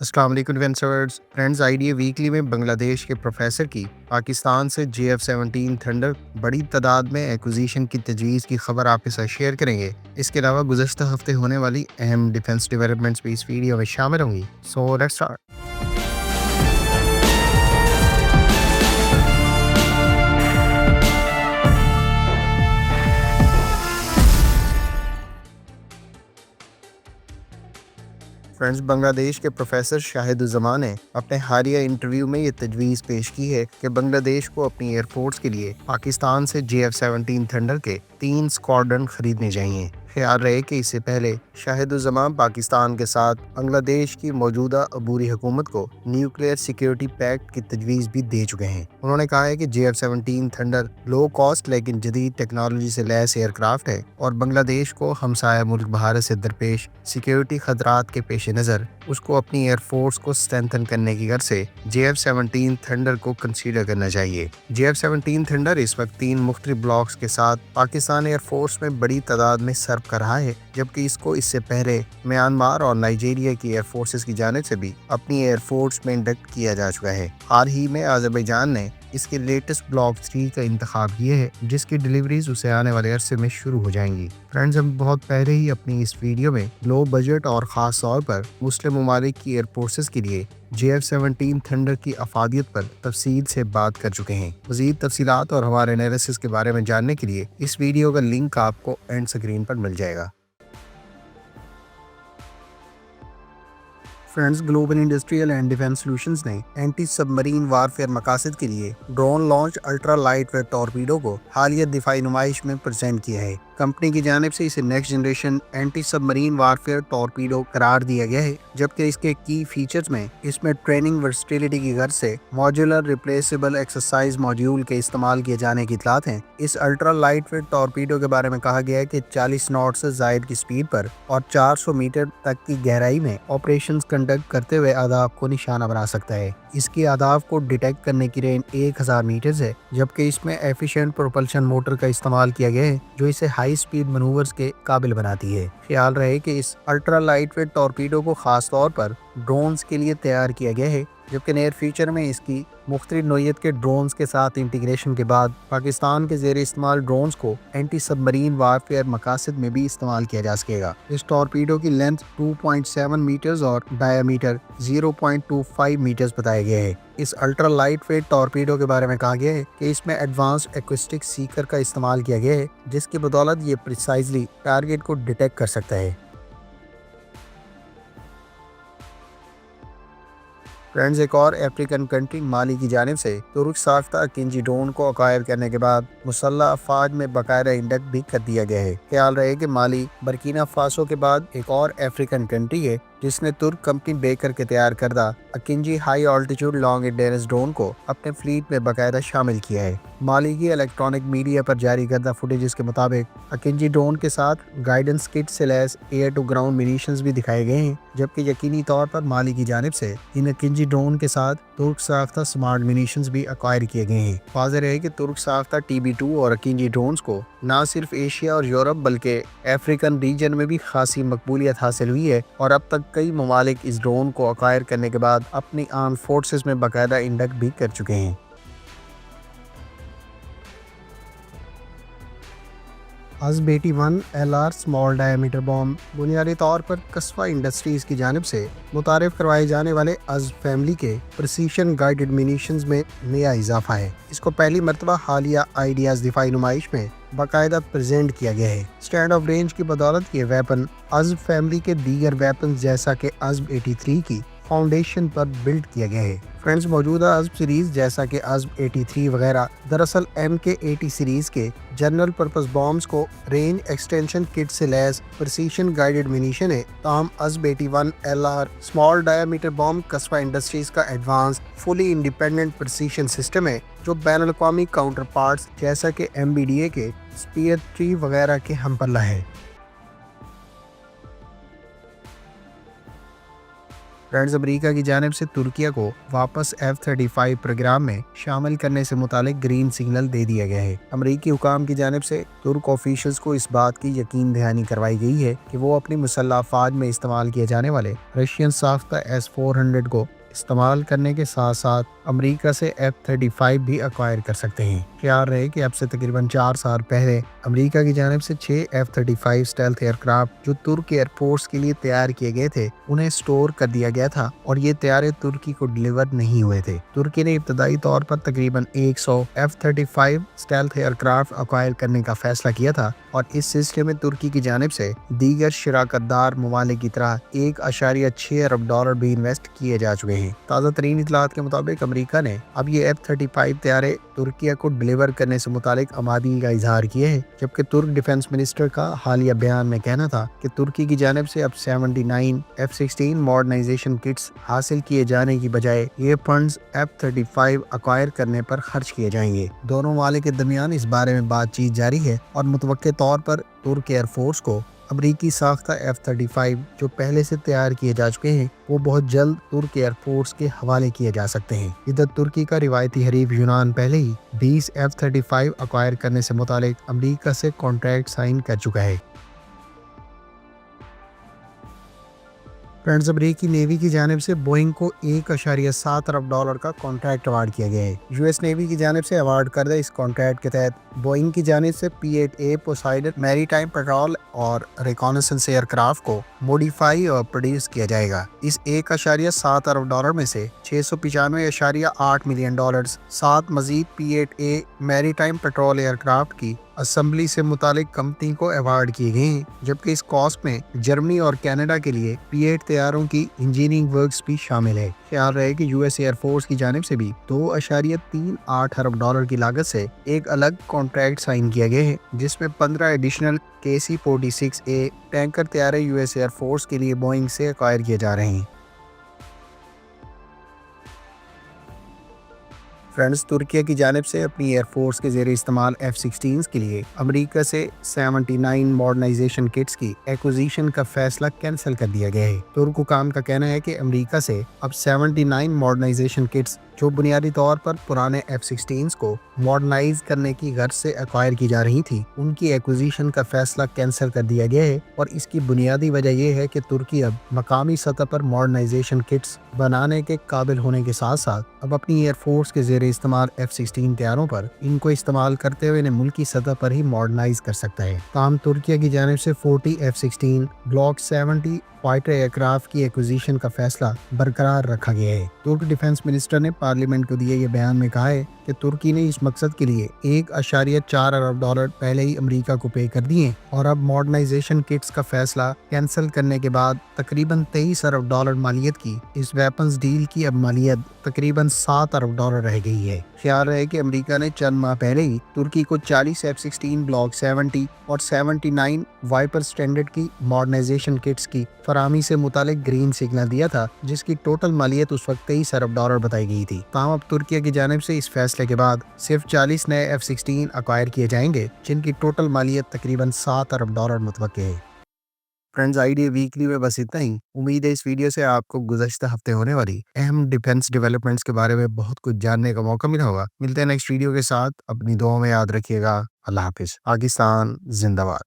अस्सलाम वालेकुम investors friends. Idea weekly में बांग्लादेश के प्रोफेसर की पाकिस्तान से JF-17 थंडर बड़ी तादाद में एक्विजिशन की तजवीज़ की खबर आपके साथ शेयर करेंगे। इसके अलावा गुज़श्ता हफ्ते होने वाली अहम डिफेंस डेवलपमेंट्स भी इस वीडियो में शामिल होंगी। So let's start. Friends, Bangladesh के प्रोफेसर शाहिदुज़्ज़मान ने अपने हालिया इंटरव्यू में ये तजवीज़ पेश की है कि बांग्लादेश को अपनी एयरफोर्स के लिए पाकिस्तान से JF-17 थंडर के 3 स्क्वाड्रन खरीदने चाहिए। ख्याल रहे कि इससे पहले शाहिदुज़्ज़मान पाकिस्तान के साथ बांग्लादेश की मौजूदा अबूरी हुकूमत को न्यूक्लियर सिक्योरिटी पैक्ट की तजवीज़ भी दे चुके हैं। उन्होंने कहा है कि JF-17 थंडर लो कॉस्ट लेकिन जदीद टेक्नोलॉजी से लैस एयरक्राफ्ट है और बांग्लादेश को हमसाया मुल्क भारत से दरपेश सिक्योरिटी खतरात के पेश नज़र उसको अपनी एयरफोर्स को स्ट्रेंथन करने की गर्ज से JF-17 थंडर को कंसीडर करना चाहिए। JF-17 थंडर इस वक्त 3 मुख्तलिफ ब्लॉक्स के साथ पाकिस्तान एयरफोर्स में बड़ी तादाद में सर्व कर रहा है, जबकि इसको इससे पहले म्यांमार और नाइजीरिया की एयरफोर्सेस की जानिब से भी अपनी एयरफोर्स में इंडक्ट किया जा चुका है। हाल ही में अज़रबैजान ने इसके लेटेस्ट ब्लॉक 3 का इंतखाब किया है, जिसकी डिलीवरीज उसे आने वाले अरसे में शुरू हो जाएंगी। फ्रेंड्स, हम बहुत पहले ही अपनी इस वीडियो में लो बजट और ख़ास तौर पर मुस्लिम ममालिक की एयरफोर्सेस के लिए JF-17 थंडर की अफादियत पर तफसील से बात कर चुके हैं। मज़ीद तफसीलात और हमारे एनालिसिस के बारे में जानने के लिए इस वीडियो का लिंक आपको एंड स्क्रीन पर मिल जाएगा। Friends, global industrial and defence solutions ने एंटी सबमरीन वारफेयर मकासद के लिए drone launch ultra light weight torpedo को हालिया दिफाई नुमाइश में प्रेजेंट किया है। कंपनी की जानिब से इसे next generation anti submarine warfare torpedo करार दिया गया है, जबकि इसके की फीचर्स में इसमें ट्रेनिंग वर्सटिलिटी की गर्ज से मॉड्यूलर रिप्लेसेबल एक्सरसाइज मॉड्यूल के इस्तेमाल किए जाने की इतलात हैं। इस अल्ट्रा लाइट वेट टॉर्पीडो के बारे में कहा गया है कि 40 नॉट से जायद की स्पीड पर और 400 मीटर तक की गहराई में ऑपरेशंस कंडक्ट करते हुए अहदाफ को निशाना बना सकता है। इसकी अहदाफ को डिटेक्ट करने की रेंज 1000 मीटर है, जबकि इसमें एफिशिएंट प्रोपल्शन मोटर का इस्तेमाल किया गया है जो इसे हाई स्पीड मनूवर्स के काबिल बनाती है। ख्याल रहे कि इस अल्ट्रा लाइट वेट टॉर्पीडो को खास तौर पर ड्रोन्स के लिए तैयार किया गया है, जबकि नियर फ्यूचर में इसकी मुख्तलिफ नोयत के ड्रोन्स के साथ इंटीग्रेशन के बाद पाकिस्तान के ज़ेर इस्तेमाल ड्रोन्स को एंटी सबमरीन वारफेयर मकासद में भी इस्तेमाल किया जा सकेगा। इस टॉर्पीडो की लेंथ 2.7 मीटर्स और डायामीटर 0.25 मीटर्स बताया गया है। इस अल्ट्रा लाइट वेट टॉर्पीडो के बारे में कहा गया है कि इसमें एडवांस्ड एक्विस्टिक सीकर का इस्तेमाल किया गया है, जिसकी बदौलत ये प्रिसाइजली टारगेट को डिटेक्ट कर सकता है। फ्रेंड्स, एक और अफ्रीकन कंट्री माली की जानिब से तुर्क साख्ता अकिंजी ड्रोन को अकायर करने के बाद मुसल्लह अफवाज में बाकायदा इंडक्ट भी कर दिया गया है। ख्याल रहे कि माली बर्किना फासो के बाद एक और अफ्रीकन कंट्री है जिसने तुर्क कंपनी बेकर के तैयार करदा Akinci high altitude long endurance drone को अपने फ्लीट में बाकायदा शामिल किया है। माली की इलेक्ट्रॉनिक मीडिया पर जारी करदा फुटेज के मुताबिक अकिंजी ड्रोन के साथ गाइडेंस किट से लैस एयर टू ग्राउंड मिनीशंस भी दिखाए गए हैं, जबकि यकीनी तौर पर माली की जानिब से इन अकिंजी ड्रोन के साथ तुर्क साख्ता स्मार्ट मिनीशंस भी अक्वायर किए गए हैं। वाज़ेह है कि तुर्क साख्ता TB2 और अकिंजी ड्रोन्स को न सिर्फ एशिया और यूरोप बल्कि अफ्रीकन रीजन में भी खासी मकबूलियत हासिल हुई है और अब तक कई ममालिक इस ड्रोन को अक्वायर करने के बाद अपनी आर्म फोर्सेस में बाकायदा इंडक्ट भी कर चुके हैं। AZB-81 LR small diameter bomb बुनियादी तौर पर कस्बा इंडस्ट्रीज की जानिब से मुतारिफ करवाए जाने वाले अज़ फैमिली के प्रिसीशन गाइडेड मिनीशंस में नया इजाफा है। इसको पहली मरतबा हालिया आइडियाज़ दिफाई नुमाइश में बाकायदा प्रेजेंट किया गया है। स्टैंड ऑफ रेंज की बदौलत ये वेपन अज़ फैमिली के दीगर वेपन जैसा कि AZB-83 की फाउंडेशन पर बिल्ड किया गया है। फ्रेंड्स, मौजूदा अज़ब सीरीज जैसा कि AZB-83 वगैरह दरअसल MK-80 सीरीज के जनरल पर्पस बॉम्ब्स को रेंज एक्सटेंशन किट से लैस प्रिसीशन गाइडेड मिनीशन है। ताहम AZB-81 LR small diameter bomb कस्बा इंडस्ट्रीज का advance fully independent precision system है जो बैनुल अक़वामी काउंटर पार्ट्स जैसा कि MBDA के स्पीयर 3 वगैरह के हमपल्ला है। फ्रेंड्स, अमेरिका की जानिब से तुर्किया को वापस F-35 प्रोग्राम में शामिल करने से मुतालिक ग्रीन सिग्नल दे दिया गया है। अमेरिकी हुकाम की जानिब से तुर्क ऑफिशियल्स को इस बात की यकीन दहानी करवाई गई है कि वो अपनी मुसल्लह अफवाज में इस्तेमाल किए जाने वाले रशियन साख्ता S-400 को इस्तेमाल करने के साथ साथ अमेरिका से F-35 भी अक्वायर कर सकते हैं। ख्याल रहे कि अब से तकरीबन 4 साल पहले अमेरिका की जानिब से 6 F-35 स्टेल्थ एयरक्राफ्ट जो तुर्क एयरफोर्स के लिए तैयार किए गए थे उन्हें स्टोर कर दिया गया था और ये तैयारे तुर्की को डिलीवर नहीं हुए थे। तुर्की ने इब्तदाई तौर पर तकरीबन 100 F-35 स्टेल्थ एयरक्राफ्ट अक्वायर करने का फैसला किया था और इस सिलसिले में तुर्की की जानिब से दीगर शराकतदार ममालिक की तरह $1.6 अरब भी इन्वेस्ट किए जा चुके हैं। ताज़ा तरीन इतलात के मुताबिक अमेरिका ने अब ये F-35 तैयारे तुर्किया को डिलीवर करने से मुतालिक आमादी का इजहार किया है, जबकि तुर्क डिफेंस मिनिस्टर का हालिया बयान में कहना था कि तुर्की की जानिब से अब 79 F-16 मॉडर्नाइजेशन किट्स हासिल किए जाने की बजाय ये फंड्स F-35 अक्वायर करने पर खर्च किए जाएंगे। दोनों ममालिक के दरमियान इस बारे में बातचीत जारी है और मुतवक्के तौर पर तुर्क एयरफोर्स को अमरीकी साख्ता F-35 जो पहले से तैयार किए जा चुके हैं वो बहुत जल्द तुर्क एयरफोर्स के हवाले किए जा सकते हैं। इधर तुर्की का रिवायती हरीफ यूनान पहले ही 20 F-35 अक्वायर करने से मुतालिक अमरीका से कॉन्ट्रैक्ट साइन कर चुका है। फ्रेंड्स, अमरीकी नेवी की जानिब से बोइंग को $1.7 अरब का कॉन्ट्रैक्ट अवार्ड किया गया है। यूएस नेवी की जानिब से अवार्ड करदा इस कॉन्ट्रैक्ट के तहत बोइंग की जानिब से P-8A पोसाइडन मैरीटाइम पेट्रोल और रिकॉनेसेंस एयरक्राफ्ट को मॉडिफाई और प्रोड्यूस किया जाएगा। इस $1.7 अरब में से $695.8 मिलियन 7 मजीद P-8A मैरीटाइम पेट्रोल एयरक्राफ्ट की असेंबली से मुतालिक कंपनी को अवार्ड किए गए हैं, जबकि इस कॉस्ट में जर्मनी और कनाडा के लिए P-8 तैयारों की इंजीनियरिंग वर्क्स भी शामिल है। ख्याल रहे कि यूएस एयरफोर्स की जानिब से भी $2.38 अरब की लागत से एक अलग कॉन्ट्रैक्ट साइन किया गया है, जिसमें 15 एडिशनल KC-46A टैंकर तैयारे यूएस एयरफोर्स के लिए बोइंग से अक्वायर किए जा रहे हैं। फ्रेंड्स, तुर्किया की जानिब से अपनी एयरफोर्स के ज़ेरे इस्तेमाल F-16 के लिए अमेरिका से 79 मॉडर्नाइजेशन किट्स की एक्विजिशन का फैसला कैंसिल कर दिया गया है। तुर्क हुकाम का कहना है कि अमेरिका से अब 79 मॉडर्नाइजेशन किट्स जो बुनियादी तौर पर पुराने F-16 को मॉडर्नाइज करने की गर्ज से एक्वायर की जा रही थी, उनकी एक्विजिशन का फैसला कैंसिल कर दिया गया है और इसकी बुनियादी वजह यह है कि तुर्की अब मकामी सतह पर मॉडर्नाइजेशन किट्स बनाने के काबिल होने के साथ साथ अब अपनी एयरफोर्स के ज़ेरे इस्तेमाल F-16 तैयारों पर इनको इस्तेमाल करते हुए इन्हें मुल्की सतह पर ही मॉडर्नाइज कर सकता है। ताहम तुर्किया की जानिब से 40 F-16 ब्लॉक 70 फाइटर एयरक्राफ्ट की एक्विजिशन का फैसला बरकरार रखा गया है। तुर्क डिफेंस मिनिस्टर ने पार्लियामेंट को दिए ये बयान में कहा है कि तुर्की ने इस मकसद के लिए $1.4 अरब पहले ही अमेरिका को पे कर दिए और अब मॉडर्नाइजेशन किट्स का फैसला कैंसिल करने के बाद तकरीबन $23 अरब मालियत की इस वेपन्स डील की अब मालियत तकरीबन $7 अरब रह गई है। ख्याल रहे कि अमेरिका ने चंद माह पहले ही तुर्की को 40 F-16 ब्लॉक 70 और 79 वाइपर स्टैंडर्ड की मॉडर्नाइजेशन किट्स की फराहमी से मुतालिक ग्रीन सिग्नल दिया था, जिसकी टोटल मालियत उस वक्त $23 अरब बताई गई थी। ताहम अब तुर्किया की जानिब से इस फैसले के बाद सिर्फ 40 नए F-16 अक्वायर किए जाएंगे, जिनकी टोटल मालियत तकरीबन $7 अरब मुतवक्के है। फ्रेंड्स, आईडिया वीकली में बस इतना ही। उम्मीद है इस वीडियो से आपको गुज़श्ता हफ्ते होने वाली अहम डिफेंस डेवलपमेंट्स के बारे में बहुत कुछ जानने का मौका मिला होगा। मिलते हैं नेक्स्ट वीडियो के साथ। अपनी दुआओं में याद रखिएगा। अल्लाह हाफिज़। पाकिस्तान जिंदाबाद।